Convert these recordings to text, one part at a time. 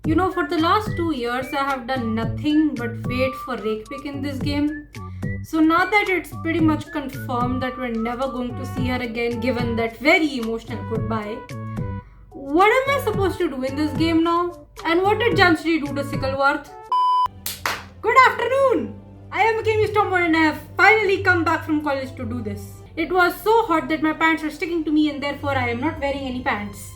For the last 2 years, I have done nothing but wait for Rakepick in this game. So now that it's pretty much confirmed that we're never going to see her again, given that very emotional goodbye, what am I supposed to do in this game now? And what did Jamshri do to Sickleworth? Good afternoon! I am akemistormborn and I have finally come back from college to do this. It was so hot that my pants are sticking to me and therefore I am not wearing any pants.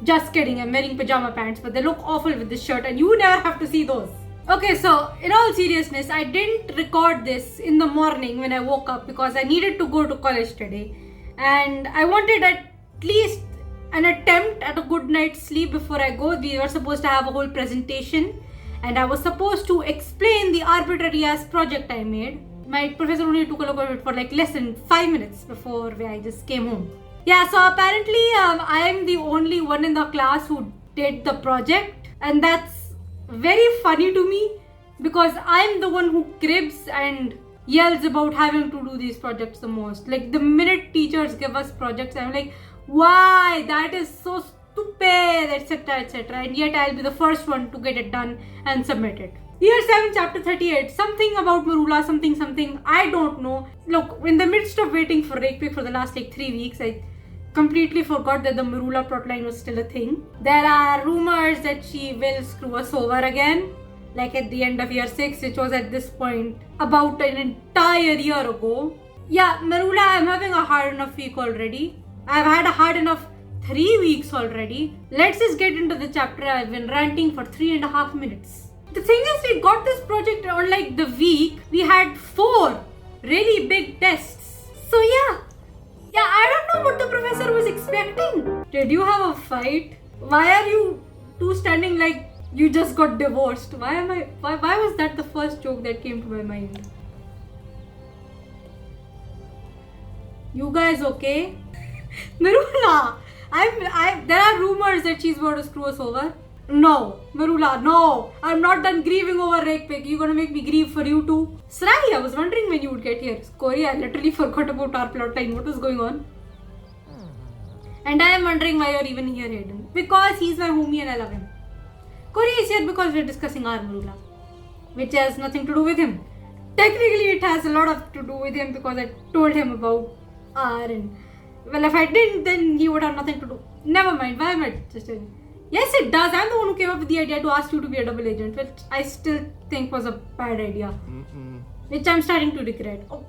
Just kidding, I'm wearing pajama pants, but they look awful with this shirt and you never have to see those. Okay, so in all seriousness, I didn't record this in the morning when I woke up because I needed to go to college today. And I wanted at least an attempt at a good night's sleep before I go. We were supposed to have a whole presentation and I was supposed to explain the arbitrary ass project I made. My professor only took a look at it for like less than 5 minutes before I just came home. Yeah, so apparently I am the only one in the class who did the project, and that's very funny to me because I'm the one who cribs and yells about having to do these projects the most. Like the minute teachers give us projects, I'm like, why? That is so stupid, etc, etc. And yet I'll be the first one to get it done and submit it. Year 7, chapter 38, something about Marula, something, I don't know. Look, in the midst of waiting for Rakepick for the last 3 weeks, I completely forgot that the Marula plotline was still a thing. There are rumors that she will screw us over again, like at the end of year 6, which was at this point about an entire year ago. Yeah, Marula, I'm having a hard enough week already. I've had a hard enough 3 weeks already. Let's just get into the chapter. I've been ranting for 3.5 minutes. The thing is, we got this project on like the week. We had 4 really big tests. So yeah, I don't know what the professor was expecting. Did you have a fight? Why are you two standing like you just got divorced? Why was that the first joke that came to my mind? You guys okay? Marula, there are rumors that she's going to screw us over. No, Marula, no. I'm not done grieving over Rakepick. You're gonna make me grieve for you too. Sarai, I was wondering when you would get here. Corey, I literally forgot about our plotline. What was going on? And I am wondering why you're even here, Hayden. Because he's my homie and I love him. Corey is here because we're discussing our Marula, which has nothing to do with him. Technically, it has a lot to do with him because I told him about R and... Well, if I didn't, then he would have nothing to do. Never mind, why am I just telling you? Yes, it does. I'm the one who came up with the idea to ask you to be a double agent, which I still think was a bad idea. Which I'm starting to regret. Oh,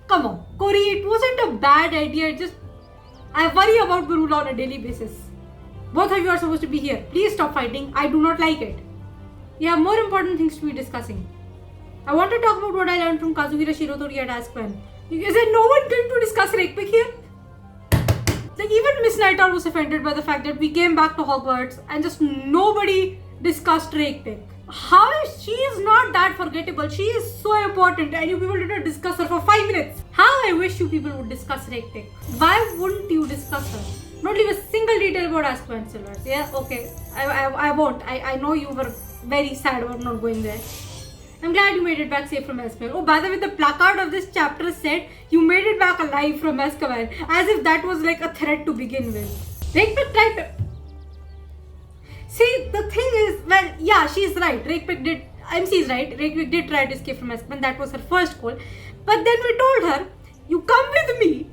come on. Corey, it wasn't a bad idea. I worry about Marula on a daily basis. Both of you are supposed to be here. Please stop fighting. I do not like it. We have more important things to be discussing. I want to talk about what I learned from Kazuhira Shirotori at Azkaban. Is there no one going to discuss Rakepick here? Like even Miss Nightowl was offended by the fact that we came back to Hogwarts and just nobody discussed Rakepick. How is she is not that forgettable? She is so important and you people did not discuss her for 5 minutes. How I wish you people would discuss Rakepick. Why wouldn't you discuss her? Not leave a single detail about Azkaban Silvers. Yeah, okay. I won't. I know you were very sad about not going there. I'm glad you made it back safe from Azkaban. Oh, by the way, the placard of this chapter said you made it back alive from Azkaban, as if that was like a threat to begin with. Rakepick tried to... See, the thing is, well, yeah, she's right. Rakepick did... MC is right. Rakepick did try to escape from Azkaban. That was her first goal. But then we told her, you come with me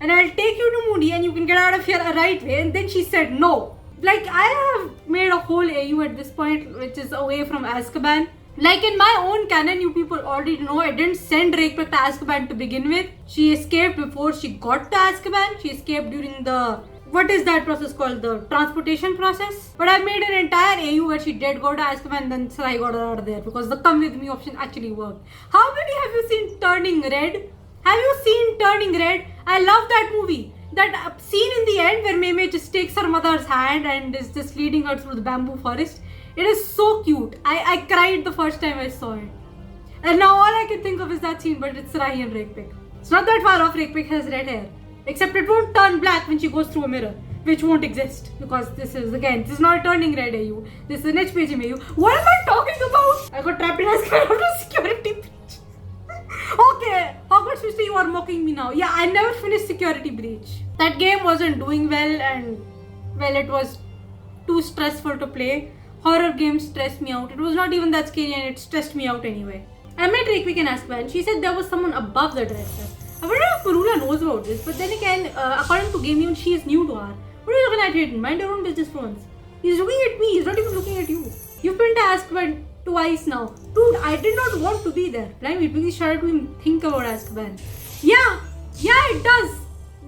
and I'll take you to Moody and you can get out of here a right way. And then she said no. Like, I have made a whole AU at this point, which is away from Azkaban. Like in my own canon, you people already know I didn't send Rakepick to Azkaban to begin with. She escaped before she got to Azkaban. She escaped during the... What is that process called? The transportation process? But I made an entire AU where she did go to Azkaban and then Sarai got her out of there because the come with me option actually worked. How many have you seen Turning Red? Have you seen Turning Red? I love that movie. That scene in the end where Meme just takes her mother's hand and is just leading her through the bamboo forest. It is so cute. I cried the first time I saw it. And now all I can think of is that scene, but it's Sarai and Rakepick. It's not that far off. Rakepick has red hair. Except it won't turn black when she goes through a mirror, which won't exist. Because this is not a Turning Red AU. This is an HPHM AU. What am I talking about? I got trapped in a kind of security breach. Okay, Hogwarts Mystery, you are mocking me now. Yeah, I never finished Security Breach. That game wasn't doing well and, well, it was too stressful to play. Horror games stress me out. It was not even that scary and it stressed me out anyway. I met Rekvik and Askva and she said there was someone above the director. I wonder if Marula knows about this, but then again, according to Game she is new to her. What are you looking at, Hayden? Mind your own business for once. He's looking at me, he's not even looking at you. You've been to Azkaban twice now. Dude, I did not want to be there. Blimey, please shut up to him think about Azkaban. Yeah, it does.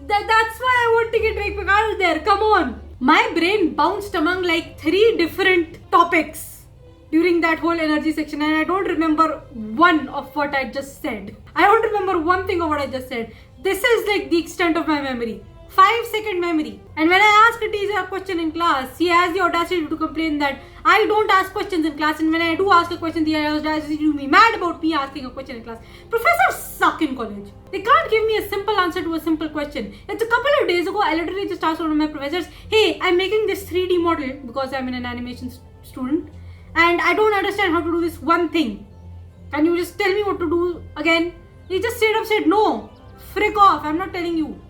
That's why I want to get Rekvik out of there. Come on. My brain bounced among like 3 different topics during that whole energy section and I don't remember one of what I just said. I don't remember one thing of what I just said. This is like the extent of my memory. 5-second memory. And when I ask a teacher a question in class, he has the audacity to complain that I don't ask questions in class, and when I do ask a question, the audacity to be mad about me asking a question in class. Professors suck in college. They can't give me a simple answer to a simple question. It's a couple of days ago, I literally just asked one of my professors, hey, I'm making this 3D model because I'm an animation student and I don't understand how to do this one thing. Can you just tell me what to do again? He just straight up said, no, frick off, I'm not telling you.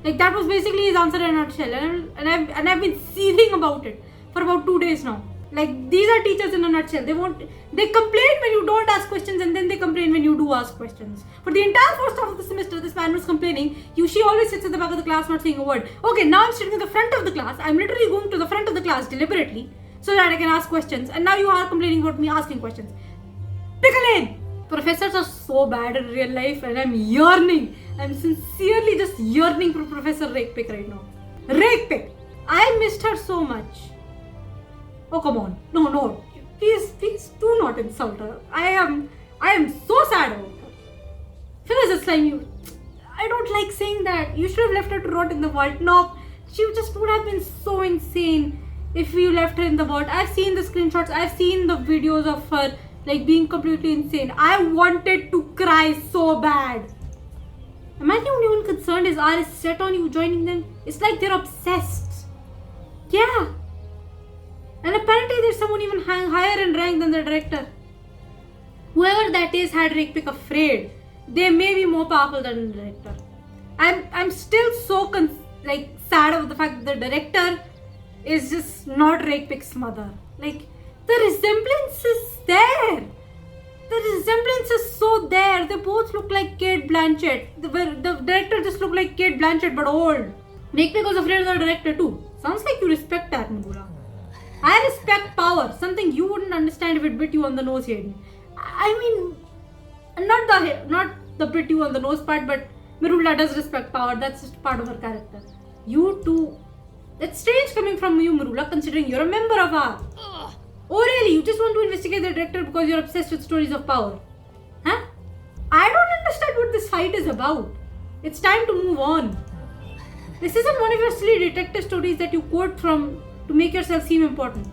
Like that was basically his answer in a nutshell, and I've been seething about it for about 2 days now. Like these are teachers in a nutshell. They complain when you don't ask questions, and then they complain when you do ask questions. For the entire first half of the semester, this man was complaining. She always sits at the back of the class not saying a word. Okay, now I'm sitting at the front of the class. I'm literally going to the front of the class deliberately so that I can ask questions. And now you are complaining about me asking questions. Pick a lane. Professors are so bad in real life, and I'm yearning. I'm sincerely just yearning for Professor Rekvik right now. Rekvik! I missed her so much. Oh, come on. No. Please do not insult her. I am so sad about her. Professor Slime, I don't like saying that. You should have left her to rot in the vault. No, she just would have been so insane if you left her in the vault. I've seen the screenshots. I've seen the videos of her like being completely insane. I wanted to cry so bad. Am I the only one concerned? Is R is set on you joining them? It's like they're obsessed. Yeah. And apparently there's someone even higher in rank than the director. Whoever that is had Rekvik afraid. They may be more powerful than the director. I'm still so sad about the fact that the director is just not Rekvik's mother. Like, the resemblance is there. The resemblance is so there. They both look like Kate Blanchett. The director just looked like Kate Blanchett but old. Rekvik was afraid of the director too. Sounds like you respect that, Marula. I respect power. Something you wouldn't understand if it bit you on the nose, Hayden. I mean, not the bit you on the nose part, but Marula does respect power. That's just part of her character. You too. That's strange coming from you, Marula, considering you're a member of our. Oh really? You just want to investigate the director because you're obsessed with stories of power? Huh? I don't understand what this fight is about. It's time to move on. This isn't one of your silly detective stories that you quote from to make yourself seem important.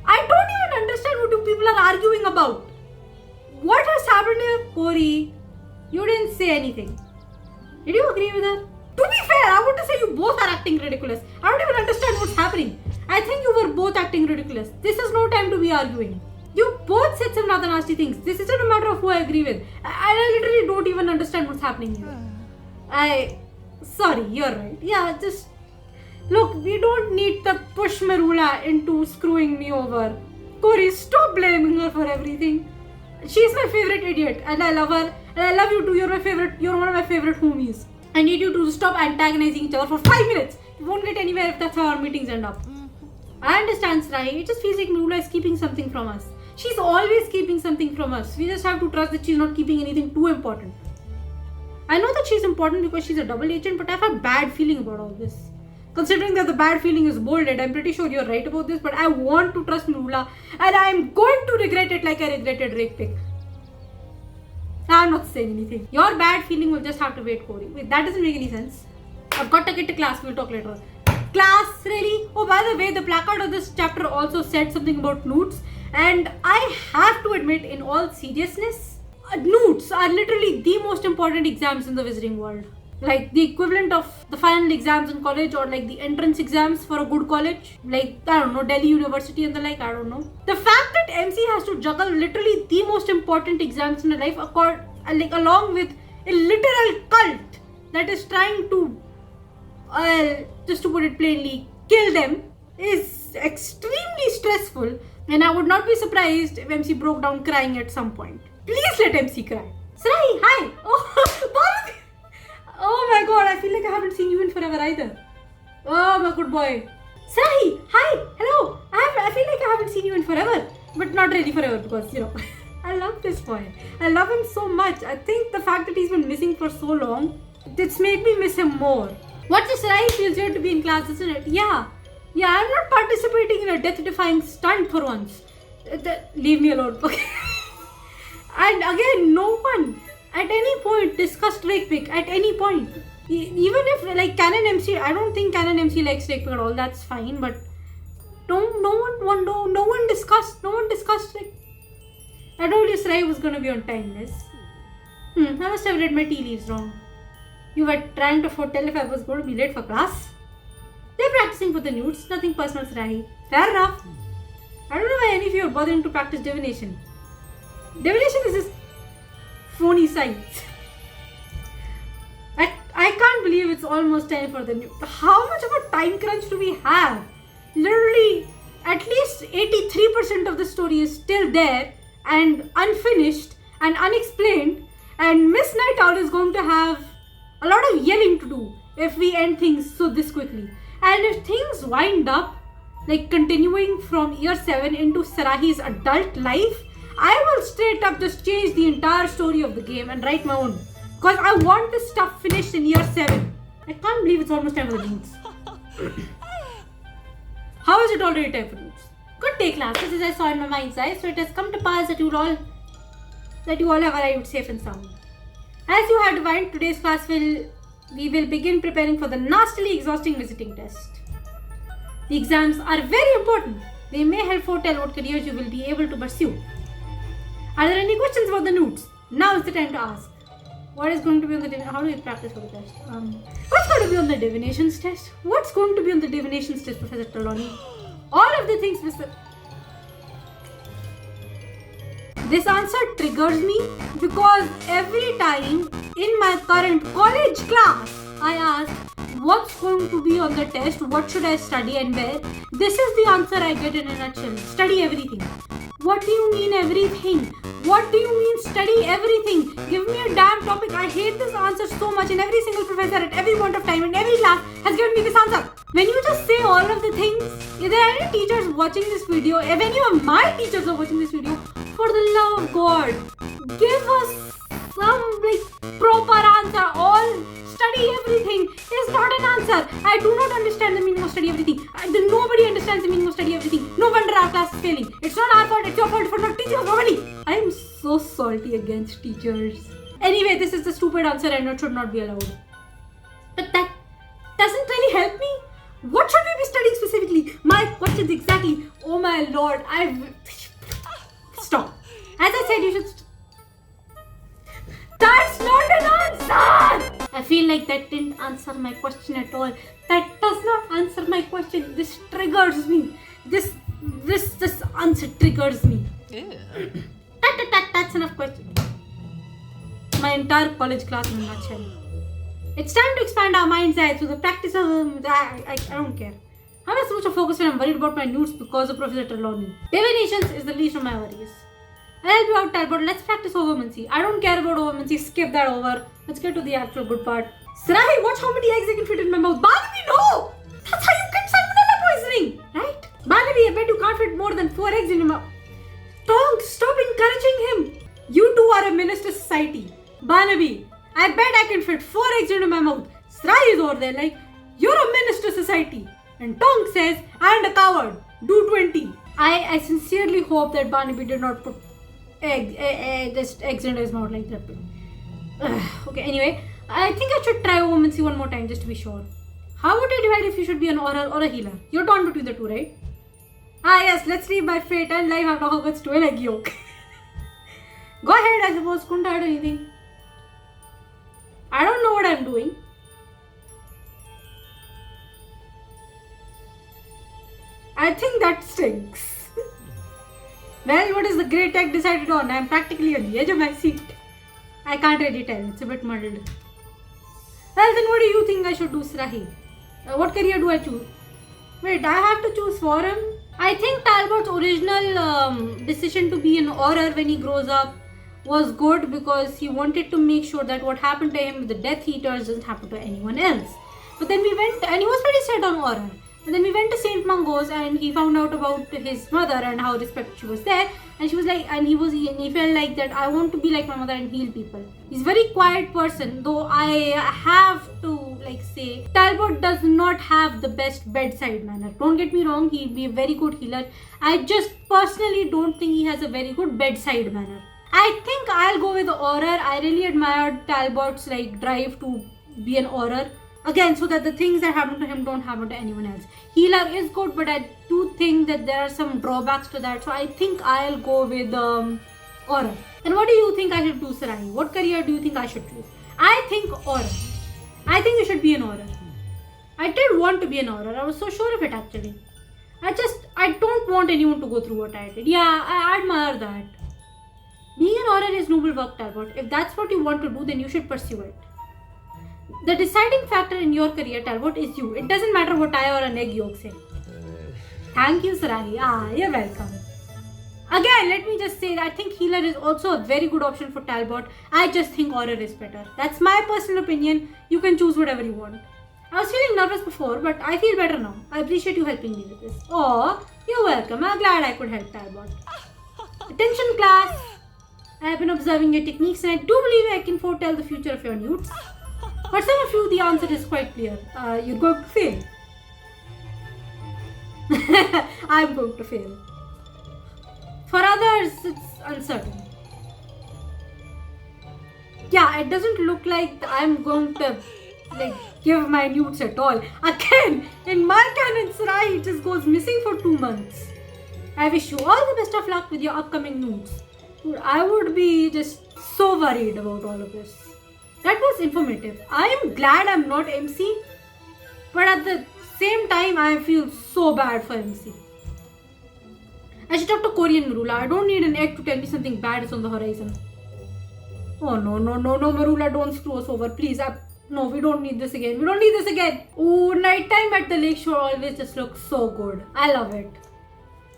I don't even understand what you people are arguing about. What has happened here? Corey, you didn't say anything. Did you agree with her? To be fair, I want to say you both are acting ridiculous. I don't even understand what's happening. I think you were both acting ridiculous. This is no time to be arguing. You both said some rather nasty things. This isn't a matter of who I agree with. I literally don't even understand what's happening here. Sorry, you're right. Yeah, just... Look, we don't need to push Marula into screwing me over. Corey, stop blaming her for everything. She's my favorite idiot and I love her. And I love you too. You're one of my favorite homies. I need you to stop antagonizing each other for 5 minutes. You won't get anywhere if that's how our meetings end up. I understand, Srai. It just feels like Marula is keeping something from us. She's always keeping something from us. We just have to trust that she's not keeping anything too important. I know that she's important because she's a double agent, but I have a bad feeling about all this. Considering that the bad feeling is bolded, I'm pretty sure you're right about this, but I want to trust Marula and I'm going to regret it like I regretted Rekvik. I'm not saying anything. Your bad feeling will just have to wait, Corey. Wait, that doesn't make any sense. I've got to get to class. We'll talk later. Class, really? Oh, by the way, the placard of this chapter also said something about newts. And I have to admit, in all seriousness, newts are literally the most important exams in the Wizarding world. Like the equivalent of the final exams in college or like the entrance exams for a good college. Like, I don't know, Delhi University and the like, I don't know. The fact that MC has to juggle literally the most important exams in her life along with a literal cult that is trying to, just to put it plainly, kill them is extremely stressful, and I would not be surprised if MC broke down crying at some point. Please let MC cry. Srahi, hi! Oh, Bharat! Oh my god, I feel like I haven't seen you in forever either. Oh my good boy. Srahi, hi! Hello! I feel like I haven't seen you in forever. But not really forever because, I love this boy. I love him so much. I think the fact that he's been missing for so long, it's made me miss him more. What this Srahi feels weird to be in class, isn't it? Yeah, I'm not participating in a death-defying stunt for once. Leave me alone, okay? And again, no one at any point discussed Drake Pick at any point. Even if like Canon MC, I don't think Canon MC likes Drake Pick at all. That's fine, but no one discussed like. I told you Srahi was gonna be on time, Miss. I must have read my tea leaves wrong. You were trying to foretell if I was going to be late for class. They're practicing for the nudes, nothing personal, Srahi. Fair enough. I don't know why any of you are bothering to practice divination. Divination is just phony science. I can't believe it's almost time for the new. How much of a time crunch do we have? Literally, at least 83% of the story is still there and unfinished and unexplained. And Miss Night Owl is going to have a lot of yelling to do if we end things this quickly. And if things wind up like continuing from year 7 into Sarahi's adult life, I will straight up just change the entire story of the game and write my own. Because I want this stuff finished in year 7. I can't believe it's almost time for the news. How is it already time for news? Good day, class. This is I saw in my mind's eye, so it has come to pass that you all have arrived safe and sound. As you had divined, today's class we will begin preparing for the nastily exhausting visiting test. The exams are very important. They may help foretell what careers you will be able to pursue. Are there any questions about the nudes? Now is the time to ask. What is going to be on the how do we practice for the test? What's going to be on the divinations test? What's going to be on the divinations test, Professor Trelawney? All of the things, Mr. This answer triggers me because every time in my current college class, I ask, what's going to be on the test? What should I study and where? This is the answer I get in a nutshell. Study everything. What do you mean everything? What do you mean study everything? Give me a damn topic. I hate this answer so much, and every single professor at every point of time in every class has given me this answer. When you just say all of the things, if there are any teachers watching this video, if any of my teachers are watching this video, for the love of God, give us some proper answer. All study everything is not an answer. I do not understand the meaning of study everything. Nobody understands the meaning of study everything. No wonder our class is failing. It's not our fault, it's your fault for not teaching us properly. I am so salty against teachers. Anyway, this is the stupid answer and it should not be allowed. But that doesn't really help me. What should we be studying specifically? My questions exactly. Oh my lord, Stop. As I said, you should... That's not an answer! I feel like that didn't answer my question at all. That does not answer my question. This triggers me. This answer triggers me. Yeah. That's enough questions. My entire college class in a nutshell. It's time to expand our mind's eye through the practice of... I don't care. I'm not supposed to focus when I'm worried about my nudes because of Professor Trelawney. Divinations is the least of my worries. I'll help you out there, but let's practice overmancy. I don't care about overmancy. Skip that over. Let's get to the actual good part. Srahi, watch how many eggs I can fit in my mouth. Barnaby, no! That's how you get salmonella poisoning, right? Barnaby, I bet you can't fit more than 4 eggs in your mouth. Tonks, stop encouraging him. You two are a minister society. Barnaby, I bet I can fit 4 eggs into my mouth. Srahi is over there like, you're a minister society. And Tonk says, and a coward. Do 20. I sincerely hope that Barnaby did not put eggs into his mouth like that. Okay, anyway, I think I should try overmancy one more time just to be sure. How would I divide if you should be an oral or a healer? You're torn between the two, right? Ah yes, let's leave my fate and life after Hogwarts to an egg yolk. Go ahead, I suppose. Couldn't hurt anything. I don't know what I'm doing. I think that stinks. Well, what is the great egg decided on? I'm practically on the edge of my seat. I can't really tell. It's a bit muddled. Well, then what do you think I should do, Srahi? What career do I choose? Wait, I have to choose for him? I think Talbot's original decision to be an Auror when he grows up was good because he wanted to make sure that what happened to him with the Death Eaters doesn't happen to anyone else. But then we went, and he was pretty set on Auror. But then we went to St. Mungo's and he found out about his mother and how respected she was there. And she was like, and he felt like that I want to be like my mother and heal people. He's a very quiet person, though I have to say Talbot does not have the best bedside manner. Don't get me wrong, he'd be a very good healer. I just personally don't think he has a very good bedside manner. I think I'll go with Auror. I really admired Talbot's drive to be an Auror. Again, so that the things that happen to him don't happen to anyone else. Healer is good, but I do think that there are some drawbacks to that. So I think I'll go with Auror. And what do you think I should do, Sarai? What career do you think I should choose? I think Auror. I think you should be an Auror. I did want to be an Auror. I was so sure of it actually. I don't want anyone to go through what I did. Yeah, I admire that. Being an Auror is noble work, Talbot. If that's what you want to do, then you should pursue it. The deciding factor in your career, Talbot, is you. It doesn't matter what I or an egg yolk say. Thank you, Sarai. You're welcome. Again, let me just say that I think healer is also a very good option for Talbot. I just think Auror is better. That's my personal opinion. You can choose whatever you want. I was feeling nervous before, but I feel better now. I appreciate you helping me with this. Oh, you're welcome. I'm glad I could help Talbot. Attention, class. I have been observing your techniques and I do believe I can foretell the future of your newts. For some of you, the answer is quite clear. You're going to fail. I'm going to fail. For others, it's uncertain. Yeah, it doesn't look like I'm going to give my newts at all. Again, in my canon, Sarai just goes missing for 2 months. I wish you all the best of luck with your upcoming newts. I would be just so worried about all of this. That was informative. I am glad I'm not MC, but at the same time, I feel so bad for MC. I should talk to Cory and Marula. I don't need an egg to tell me something bad is on the horizon. Oh no, Marula, don't screw us over, please. No, we don't need this again. Oh, nighttime at the lakeshore always just looks so good. I love it.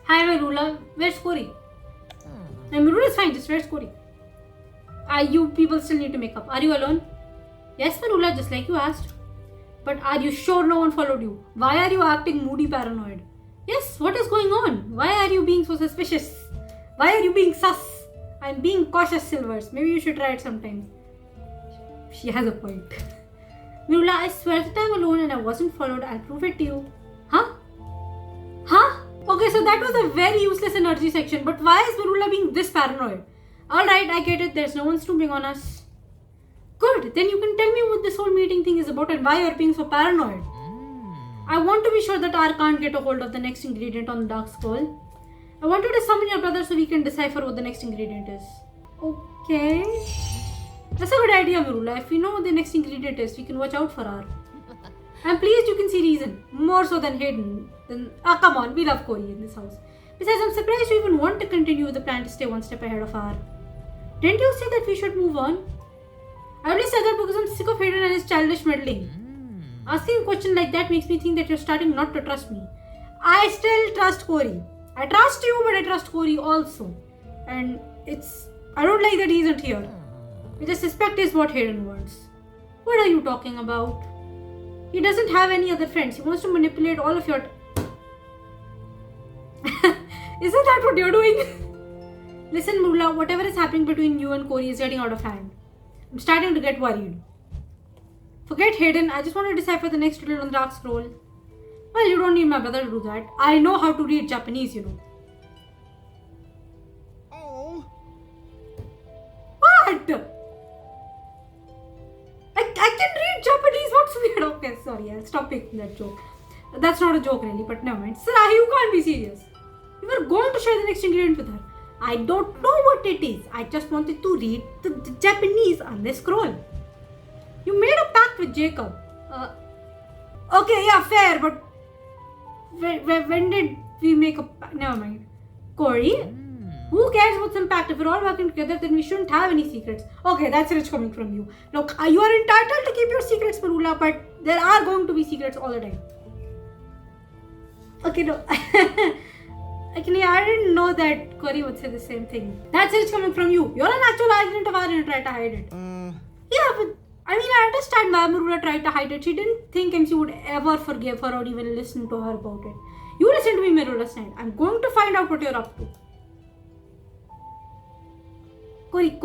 Hi, Marula. Where's Cory? And Marula is fine, just where's Cory? You people still need to make up. Are you alone? Yes, Marula, just like you asked. But are you sure no one followed you? Why are you acting moody paranoid? Yes, what is going on? Why are you being so suspicious? Why are you being sus? I'm being cautious, Silvers. Maybe you should try it sometime. She has a point. Marula, I swear that I'm alone and I wasn't followed. I'll prove it to you. Huh? Okay, so that was a very useless energy section. But why is Marula being this paranoid? Alright, I get it. There's no one snooping on us. Good. Then you can tell me what this whole meeting thing is about and why you're being so paranoid. I want to be sure that R can't get a hold of the next ingredient on the dark scroll. I want you to summon your brother so we can decipher what the next ingredient is. Okay. That's a good idea, Marula. If we know what the next ingredient is, we can watch out for R. I'm pleased you can see reason. More so than Hayden. Come on. We love Cory in this house. Besides, I'm surprised you even want to continue with the plan to stay one step ahead of R. Didn't you say that we should move on? I only said that because I'm sick of Hayden and his childish meddling. Asking a question like that makes me think that you're starting not to trust me. I still trust Cory. I trust you, but I trust Cory also. And I don't like that he isn't here. I just suspect is what Hayden wants. What are you talking about? He doesn't have any other friends. He wants to manipulate all of your... Isn't that what you're doing? Listen, Marula, whatever is happening between you and Cory is getting out of hand. I'm starting to get worried. Forget Hayden, I just want to decipher the next riddle on the dark scroll. Well, you don't need my brother to do that. I know how to read Japanese, you know. Oh. What? I can read Japanese, what's weird? Okay, sorry, I'll stop making that joke. That's not a joke really, but never mind. Sarah, you can't be serious. You were going to share the next ingredient with her. I don't know what it is. I just wanted to read the Japanese on the scroll. You made a pact with Jacob. Okay, yeah, fair, but when did we make a pact? Never mind. Cory? Who cares about some pact? If we're all working together, then we shouldn't have any secrets. Okay, that's rich coming from you. Look, you are entitled to keep your secrets, Marula, but there are going to be secrets all the time. Okay, no. Actually, I didn't know that Cory would say the same thing. That's it's coming from you. You're an actual agent of ours and try to hide it. Yeah, but I mean, I understand why Marula tried to hide it. She didn't think MC would ever forgive her or even listen to her about it. You listen to me, Marula Snide. I'm going to find out what you're up to. Cory.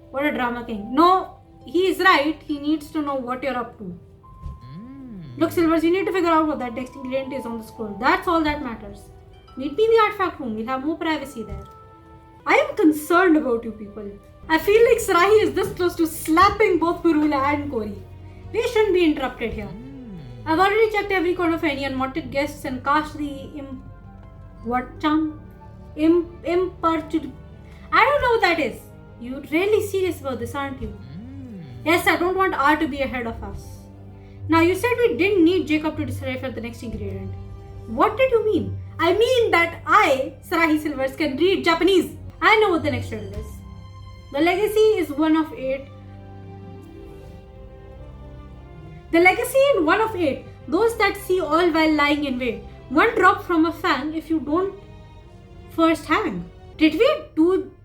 What a drama king. No, he is right. He needs to know what you're up to. Look, Silvers, you need to figure out what that text ingredient is on the scroll. That's all that matters. Meet me in the artifact room. We'll have more privacy there. I am concerned about you people. I feel like Sarahi is this close to slapping both Marula and Cory. We shouldn't be interrupted here. I've already checked every corner of any unwanted guests and cast the imperturbable. I don't know what that is. You're really serious about this, aren't you? Yes, I don't want R to be ahead of us. Now, you said we didn't need Jacob to decipher the next ingredient. What did you mean? I mean that I, Sarahi Silvers, can read Japanese. I know what the next riddle is. The legacy is one of 8. The legacy in 1 of 8. Those that see all while lying in wait. 1 drop from a fang if you don't first hang. Did we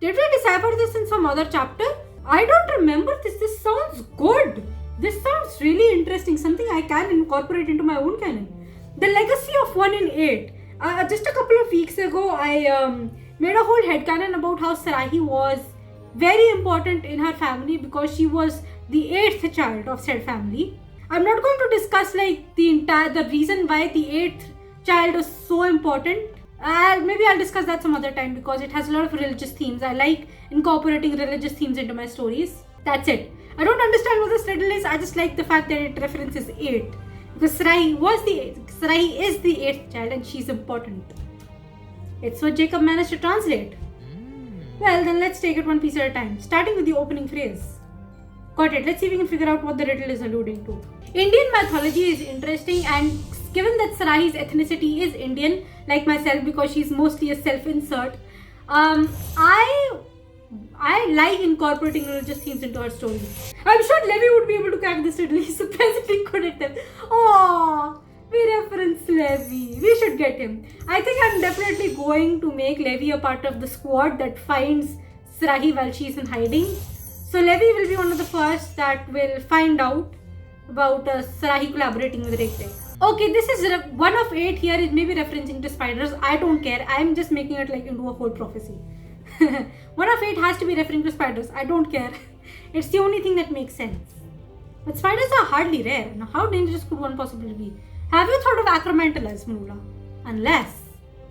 decipher this in some other chapter? I don't remember this. This sounds good. This sounds really interesting. Something I can incorporate into my own canon. The legacy of 1 in 8. Just a couple of weeks ago, I made a whole headcanon about how Sarahi was very important in her family because she was the 8th child of said family. I'm not going to discuss like the reason why the 8th child was so important. Maybe I'll discuss that some other time because it has a lot of religious themes. I like incorporating religious themes into my stories. That's it. I don't understand what this riddle is. I just like the fact that it references 8. Because Sarahi is the 8th child and she's important. It's what Jacob managed to translate. Well, then let's take it one piece at a time. Starting with the opening phrase. Got it. Let's see if we can figure out what the riddle is alluding to. Indian mythology is interesting, and given that Sarahi's ethnicity is Indian, like myself, because she's mostly a self-insert, I like incorporating religious themes into her stories. I'm sure Levi would be able to crack this riddle. He's surprisingly good at them. Oh, we reference Levi. We should get him. I think I'm definitely going to make Levi a part of the squad that finds Sarahi while she's in hiding. So Levi will be one of the first that will find out about Sarahi collaborating with Rektek. Okay, this is 1 of 8 here. It may be referencing to spiders. I don't care. I'm just making it like into a whole prophecy. 1 of 8 has to be referring to spiders. I don't care. It's the only thing that makes sense. But spiders are hardly rare. Now, how dangerous could one possibly be? Have you thought of acromantulas, Marula? Unless,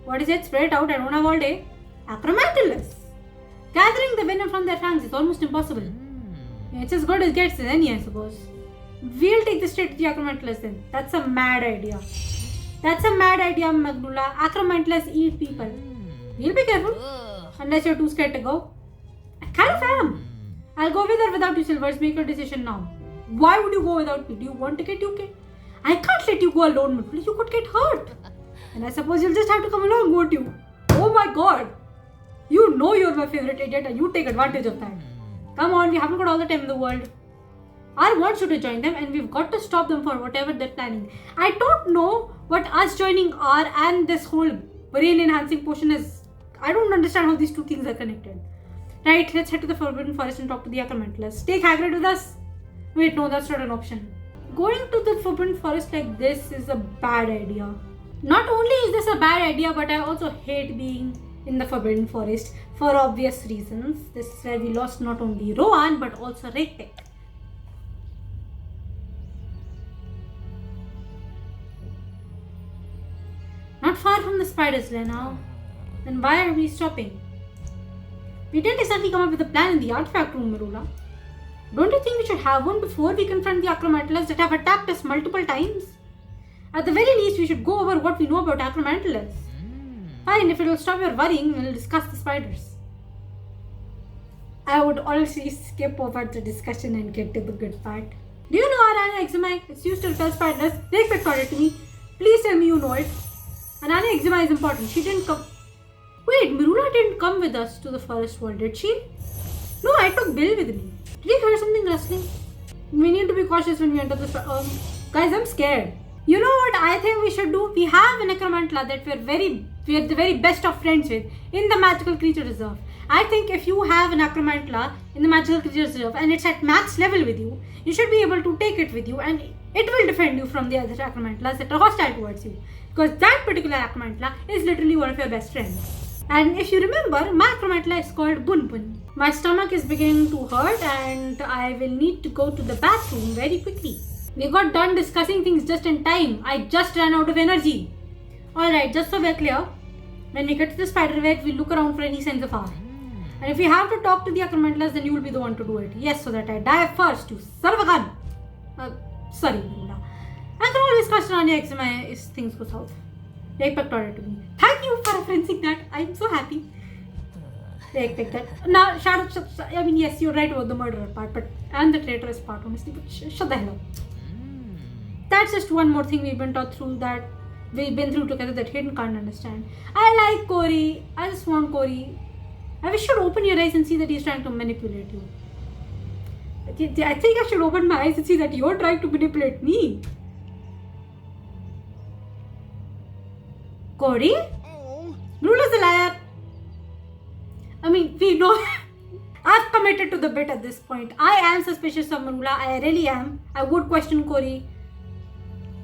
what is it? Spread it out. I don't have all day. Acromantulas. Gathering the venom from their fangs is almost impossible. It's as good as gets in any, I suppose. We'll take this straight to the acromantulas then. That's a mad idea. Marula. Acromantulas eat people. We'll be careful. Unless you're too scared to go. I kind of am. I'll go with or without you, Silvers. Make your decision now. Why would you go without me? Do you want to get you killed? I can't let you go alone, Marula. You could get hurt. And I suppose you'll just have to come along, won't you? Oh my god. You know you're my favorite idiot and you take advantage of that. Come on, we haven't got all the time in the world. R wants you to join them and we've got to stop them for whatever they're planning. I don't know what us joining R and this whole brain enhancing potion is. I don't understand how these two things are connected. Right, let's head to the Forbidden Forest and talk to the acromantulas. Take Hagrid with us. Wait, no, that's not an option. Going to the Forbidden Forest like this is a bad idea. Not only is this a bad idea, but I also hate being in the Forbidden Forest for obvious reasons. This is where we lost not only Rohan but also Rektek. Not far from the spiders, Lena. Then why are we stopping? We didn't exactly come up with a plan in the artifact room, Marula. Don't you think we should have one before we confront the acromantulas that have attacked us multiple times? At the very least, we should go over what we know about acromantulas. Fine, if it will stop your worrying, we'll discuss the spiders. I would honestly skip over the discussion and get to the good part. Do you know our eczema? It's used to repel spiders. Rektek taught it to me. Please tell me you know it. Anana eczema is important. She didn't come. Wait, Marula didn't come with us to the forest world, did she? No, I took Bill with me. Did you hear something rustling? We need to be cautious when we enter the guys, I'm scared. You know what I think we should do? We have an Acromantla that we're the very best of friends with in the Magical Creature Reserve. I think if you have an Acromantla in the Magical Creature Reserve and it's at max level with you, you should be able to take it with you and it will defend you from the other Acromantlas that are hostile towards you. Because that particular Acromantla is literally one of your best friends. And if you remember, my Acromantla is called Bun Bun. My stomach is beginning to hurt and I will need to go to the bathroom very quickly. We got done discussing things just in time. I just ran out of energy. Alright, just so we're clear, when we get to the spider web, we look around for any signs of harm. And if we have to talk to the Acromantlas, then you will be the one to do it. Yes, so that I die first, you son of a gun. Sorry, Luna. I can always cast on your eczema if things go south. Rekpek taught it to me. Thank you for referencing that. I'm so happy. Rekpek that. Now, I mean, yes, you're right about the murderer part, but and the traitorous part, honestly, but shut the hell up. That's just one more thing we've been taught through that we've been through together that Hayden can't understand. I like Corey. I just want Corey. I wish you'd open your eyes and see that he's trying to manipulate you. I think I should open my eyes and see that you're trying to manipulate me. Corey? Rula's a liar. I mean, we know. I've committed to the bit at this point. I am suspicious of Marula. I really am. I would question Corey.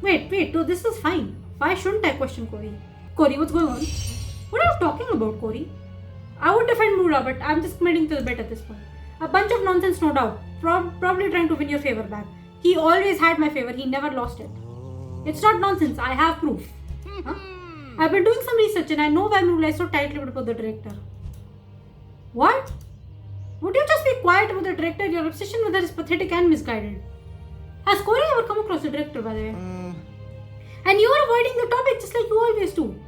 Wait, no, this is fine. Why shouldn't I question Corey? Corey, what's going on? What are you talking about, Corey? I would defend Marula, but I'm just committing to the bit at this point. A bunch of nonsense, no doubt. Probably trying to win your favor back. He always had my favor. He never lost it. It's not nonsense. I have proof. Huh? I've been doing some research and I know why Marula is so tight-lipped about the director. What? Would you just be quiet about the director? Your obsession with her is pathetic and misguided. Has Corey ever come across the director, by the way? And you're avoiding the topic just like you always do.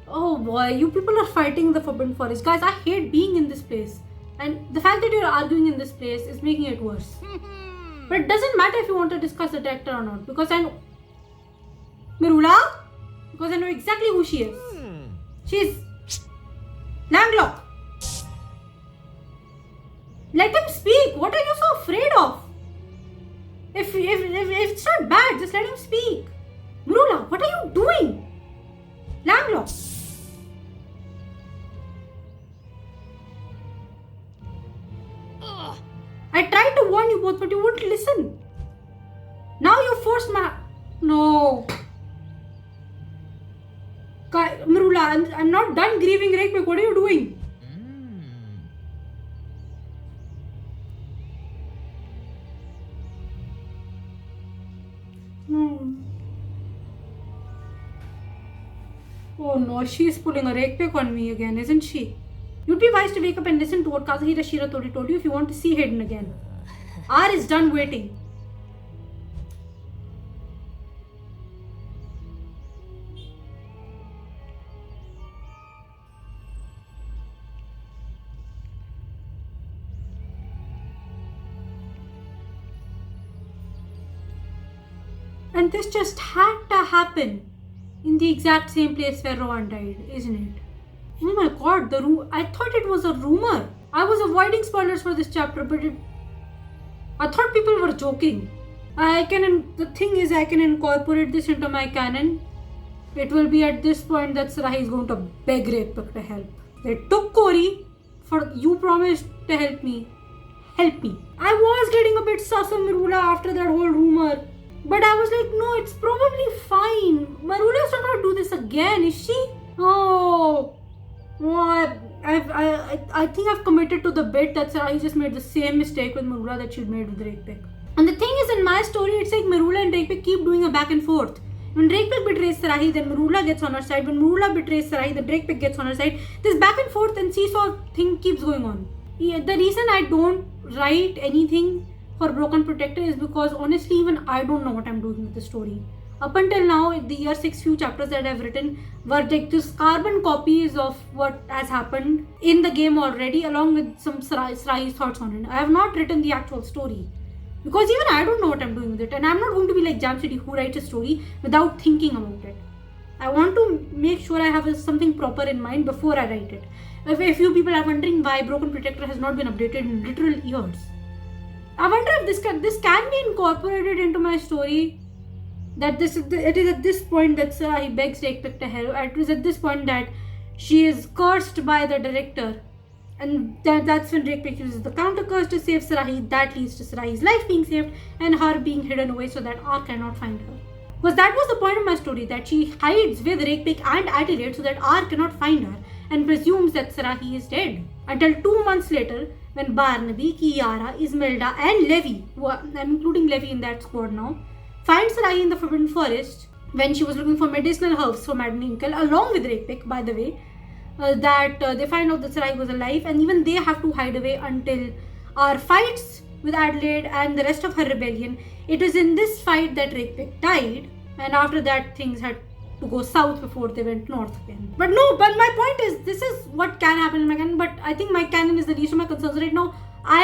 Oh boy, you people are fighting the Forbidden Forest. Guys, I hate being in this place. And the fact that you're arguing in this place is making it worse. But it doesn't matter if you want to discuss the director or not. Because I know... Marula? Because I know exactly who she is. She's... Langlock. Let him speak. What are you so afraid of? If it's not bad, just let him speak. Marula, what are you doing? Langlock. I tried to warn you both, but you wouldn't listen. Now you forced my... No. Marula, I'm not done grieving Rekpek. What are you doing? Oh no, she's pulling a Rekpek on me again, isn't she? You'd be wise to wake up and listen to what Kazuhira Shiratori told you if you want to see Hayden again. R is done waiting. And this just had to happen in the exact same place where Rowan died, isn't it? Oh my god, I thought it was a rumor. I was avoiding spoilers for this chapter, but I thought people were joking. The thing is, I can incorporate this into my canon. It will be at this point that Sarahi is going to beg Rekpek to help. They took Corey, for you promised to help me. Help me. I was getting a bit sus on Marula after that whole rumor. But I was like, no, it's probably fine. Marula's not going to do this again, is she? Oh, I think I've committed to the bit that Sarahi just made the same mistake with Marula that she'd made with Rekpek. And the thing is, in my story, it's like Marula and Rekpek keep doing a back and forth. When Rekpek betrays Sarahi, then Marula gets on her side. When Marula betrays Sarahi, then Rekpek gets on her side. This back and forth and seesaw thing keeps going on. The reason I don't write anything for Broken Protector is because honestly even I don't know what I'm doing with the story. Up until now, the year 6 few chapters that I've written were like just carbon copies of what has happened in the game already, along with some Sarahi's thoughts on it. I have not written the actual story because even I don't know what I'm doing with it, and I'm not going to be like Jam City who writes a story without thinking about it. I want to make sure I have something proper in mind before I write it. If a few people are wondering why Broken Protector has not been updated in literal years, I wonder if this can be incorporated into my story. it is at this point that Sarahi begs Rakepick to help. It is at this point that she is cursed by the director. And that's when Rakepick uses the counter curse to save Sarahi. That leads to Sarahi's life being saved and her being hidden away so that R cannot find her. Because that was the point of my story, that she hides with Rakepick and Adelaide so that R cannot find her and presumes that Sarahi is dead. Until 2 months later, when Barnaby, Kiara, Ismelda and Levi, I'm including Levi in that squad now, find Sarahi in the Forbidden Forest when she was looking for medicinal herbs for Madame Inkle, along with Rakepick, by the way, they find out that Sarahi was alive, and even they have to hide away until our fights with Adelaide and the rest of her rebellion. It was in this fight that Rakepick died, and after that things had to go south before they went north again. But my point is, this is what can happen in my canon, but I think my canon is the least of my concerns right now. I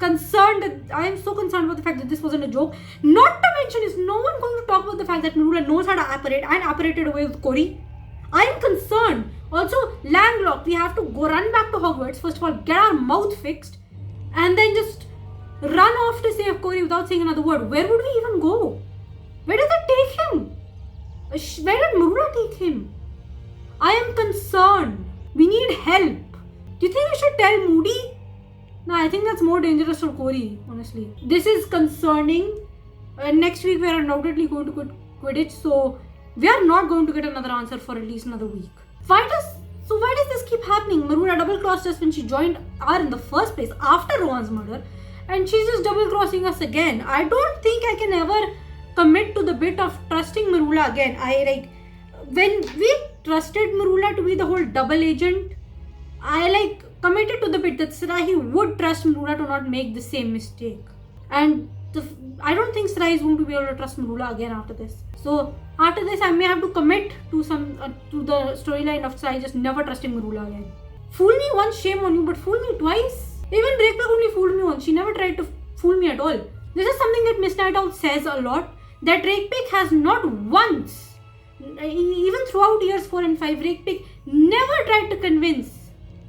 am so concerned about the fact that this wasn't a joke. Not to mention, is no one going to talk about the fact that Marula knows how to apparate and apparated away with Cory? I am concerned. Also, Langlock, we have to go run back to Hogwarts. First of all, get our mouth fixed, and then just run off to save Cory without saying another word. Where would we even go? Where did it take him? Where did Marula take him? I am concerned. We need help. Do you think we should tell Moody? No, I think that's more dangerous for Cory, honestly. This is concerning. Next week we are undoubtedly going to go Quidditch, so we are not going to get another answer for at least another week. Why does this keep happening? Marula double-crossed us when she joined R in the first place after Rowan's murder, and she's just double-crossing us again. I don't think I can ever commit to the bit of trusting Marula again. When we trusted Marula to be the whole double agent, I committed to the bit that Sarahi would trust Marula to not make the same mistake. And I don't think Sarahi is going to be able to trust Marula again after this. So after this, I may have to commit to to the storyline of Sarahi just never trusting Marula again. Fool me once, shame on you, but fool me twice. Even Rakepick only fooled me once. She never tried to fool me at all. This is something that Miss Nightowl says a lot, that Rakepick has not once, even throughout years 4 and 5, Rakepick never tried to convince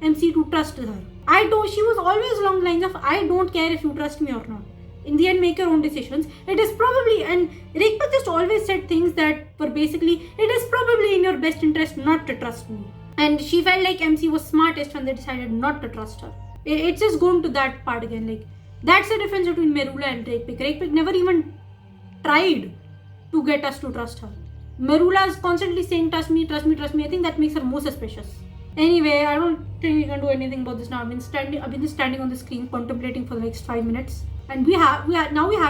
MC to trust her. She was always along the lines of, I don't care if you trust me or not. In the end, make your own decisions. It is probably, and Rakepick just always said things that were basically, it is probably in your best interest not to trust me. And she felt like MC was smartest when they decided not to trust her. It's just going to that part again. That's the difference between Marula and Rakepick. Rakepick never even tried to get us to trust her. Marula is constantly saying, trust me, trust me, trust me. I think that makes her more suspicious. Anyway, I don't think we can do anything about this now. I've been just standing on the screen contemplating for the next 5 minutes. And we have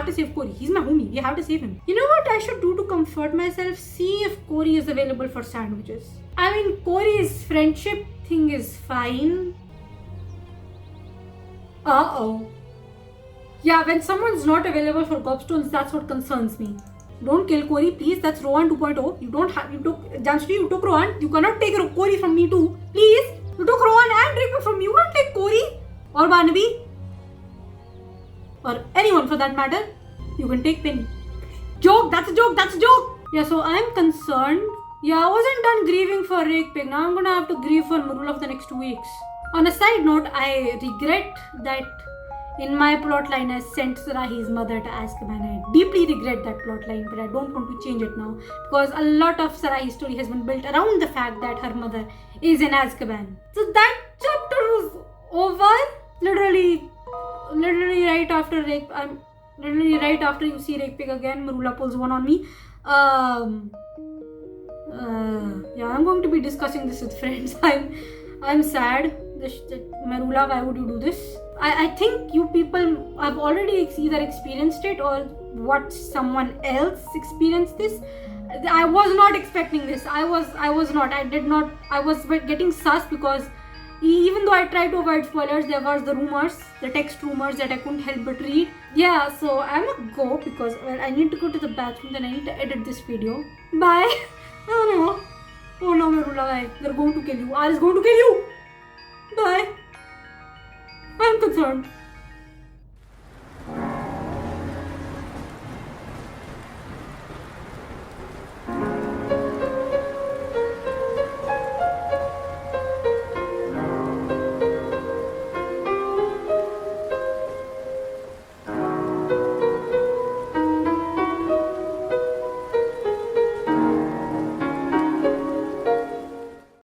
to save Cory. He's my homie. We have to save him. You know what I should do to comfort myself? See if Cory is available for sandwiches. I mean, Cory's friendship thing is fine. Yeah, when someone's not available for gobstones, that's what concerns me. Don't kill Cory, please. That's Rowan 2.0. You took Rowan. You cannot take Cory from me too. Please. You took Rowan and Rakepick from me. You can't take Cory or Barnaby. Or anyone for that matter. You can take Penny. Joke, that's a joke. Yeah, so I'm concerned. Yeah, I wasn't done grieving for Rakepick. Now I'm gonna have to grieve for Marula for the next 2 weeks. On a side note, I regret that in my plotline I sent Sarahi's mother to Azkaban. I deeply regret that plotline, but I don't want to change it now because a lot of Sarahi's story has been built around the fact that her mother is in Azkaban. So that chapter was over. Literally right after right after you see Rakepick again, Marula pulls one on me. Yeah, I'm going to be discussing this with friends. I'm sad. Marula, why would you do this? I think you people have already either experienced it or watched someone else experience this. I was not expecting this. I was getting sus because even though I tried to avoid spoilers, there was the text rumors that I couldn't help but read. Yeah, so I'm gonna go because I need to go to the bathroom, then I need to edit this video. Bye. Oh no, Marula, they're going to kill you. R is going to kill you. Bye. I'm concerned.